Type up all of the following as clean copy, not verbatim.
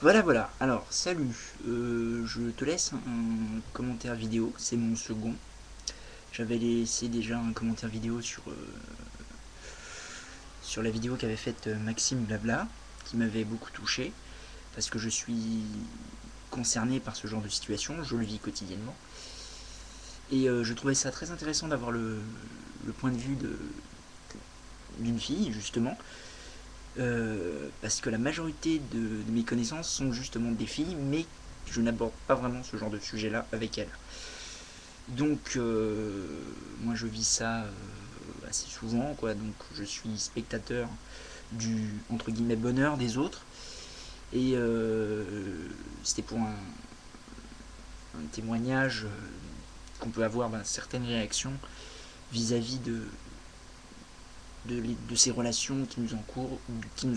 Voilà, voilà. Alors, salut. Je te laisse un commentaire vidéo. C'est mon second. J'avais laissé déjà un commentaire vidéo sur la vidéo qu'avait faite Maxime Blabla, qui m'avait beaucoup touché, parce que je suis concerné par ce genre de situation. Je le vis quotidiennement. Et je trouvais ça très intéressant d'avoir le point de vue d'une fille, justement. Parce que la majorité de mes connaissances sont justement des filles, mais je n'aborde pas vraiment ce genre de sujet-là avec elles. Donc, moi je vis ça assez souvent, quoi. Donc, je suis spectateur du entre guillemets bonheur des autres. Et c'était pour un témoignage qu'on peut avoir certaines réactions vis-à-vis de ces relations qui nous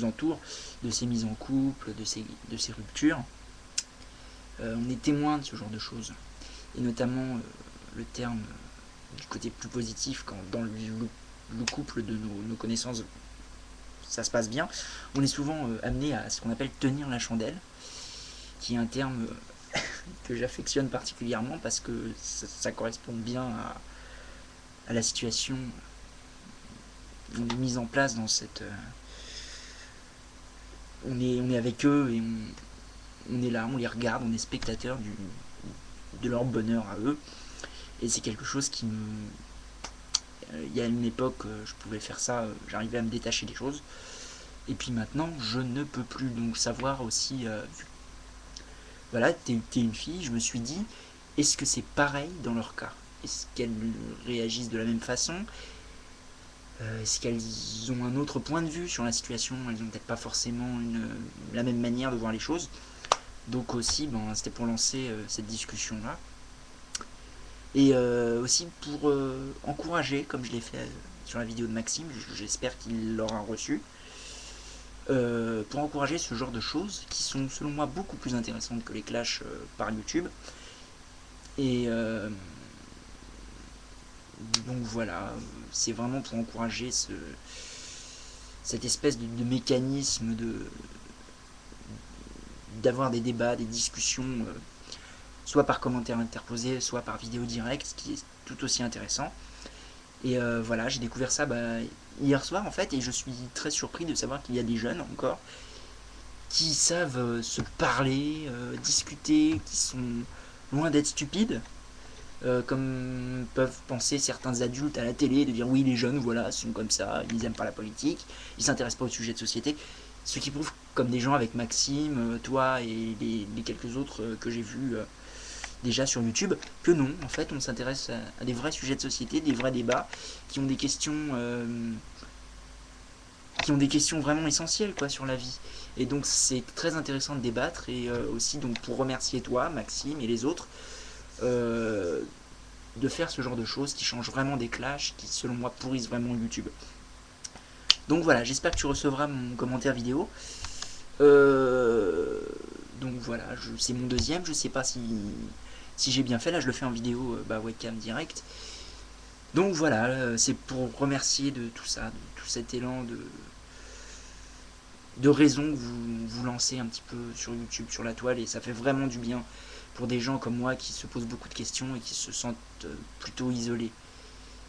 entourent, de ces mises en couple, de ces ruptures. On est témoin de ce genre de choses. Et notamment le terme du côté plus positif, quand dans le couple de nos connaissances ça se passe bien, on est souvent amené à ce qu'on appelle tenir la chandelle, qui est un terme que j'affectionne particulièrement parce que ça correspond bien à la situation mise en place dans cette. On est avec eux et on est là, on les regarde, on est spectateur de leur bonheur à eux. Et c'est quelque chose qui me. Il y a une époque, je pouvais faire ça, j'arrivais à me détacher des choses. Et puis maintenant, je ne peux plus. Donc savoir aussi, voilà, t'es une fille, je me suis dit, est-ce que c'est pareil dans leur cas? Est-ce qu'elles réagissent de la même façon? Est-ce qu'elles ont un autre point de vue sur la situation? Elles n'ont peut-être pas forcément la même manière de voir les choses. Donc aussi, c'était pour lancer cette discussion-là. Et aussi pour encourager, comme je l'ai fait sur la vidéo de Maxime, j'espère qu'il l'aura reçu, pour encourager ce genre de choses qui sont selon moi beaucoup plus intéressantes que les clashs par YouTube. Et donc voilà, c'est vraiment pour encourager cette espèce de mécanisme d'avoir des débats, des discussions, soit par commentaire interposé, soit par vidéo directe, ce qui est tout aussi intéressant. Et voilà, j'ai découvert ça hier soir en fait, et je suis très surpris de savoir qu'il y a des jeunes encore qui savent se parler, discuter, qui sont loin d'être stupides, comme peuvent penser certains adultes à la télé, de dire oui les jeunes voilà sont comme ça, ils n'aiment pas la politique, ils s'intéressent pas au sujet de société. Ce qui prouve, comme des gens avec Maxime, toi et les quelques autres que j'ai vus déjà sur YouTube, que non, en fait on s'intéresse à des vrais sujets de société, des vrais débats, qui ont des questions vraiment essentielles quoi sur la vie. Et donc c'est très intéressant de débattre, et aussi donc pour remercier toi, Maxime et les autres, euh, de faire ce genre de choses qui changent vraiment des clashs, qui selon moi pourrissent vraiment YouTube. Donc voilà, j'espère que tu recevras mon commentaire vidéo. Euh, donc voilà, c'est mon deuxième, je sais pas si j'ai bien fait, là je le fais en vidéo webcam direct. Donc voilà, c'est pour remercier de tout ça, de tout cet élan de raison que vous lancez un petit peu sur YouTube, sur la toile, et ça fait vraiment du bien pour des gens comme moi qui se posent beaucoup de questions et qui se sentent plutôt isolés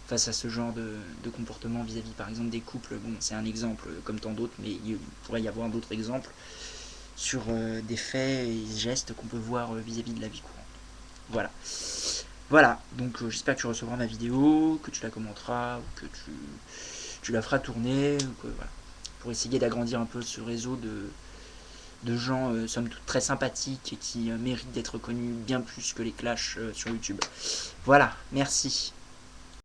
face à ce genre de comportement vis-à-vis par exemple des couples. Bon, c'est un exemple comme tant d'autres, mais il pourrait y avoir d'autres exemples sur des faits et gestes qu'on peut voir vis-à-vis de la vie courante. Voilà. Voilà, donc j'espère que tu recevras ma vidéo, que tu la commenteras, ou que tu la feras tourner, ou que, voilà, pour essayer d'agrandir un peu ce réseau de gens, somme toute, très sympathiques et qui méritent d'être connus bien plus que les clashs sur YouTube. Voilà, merci.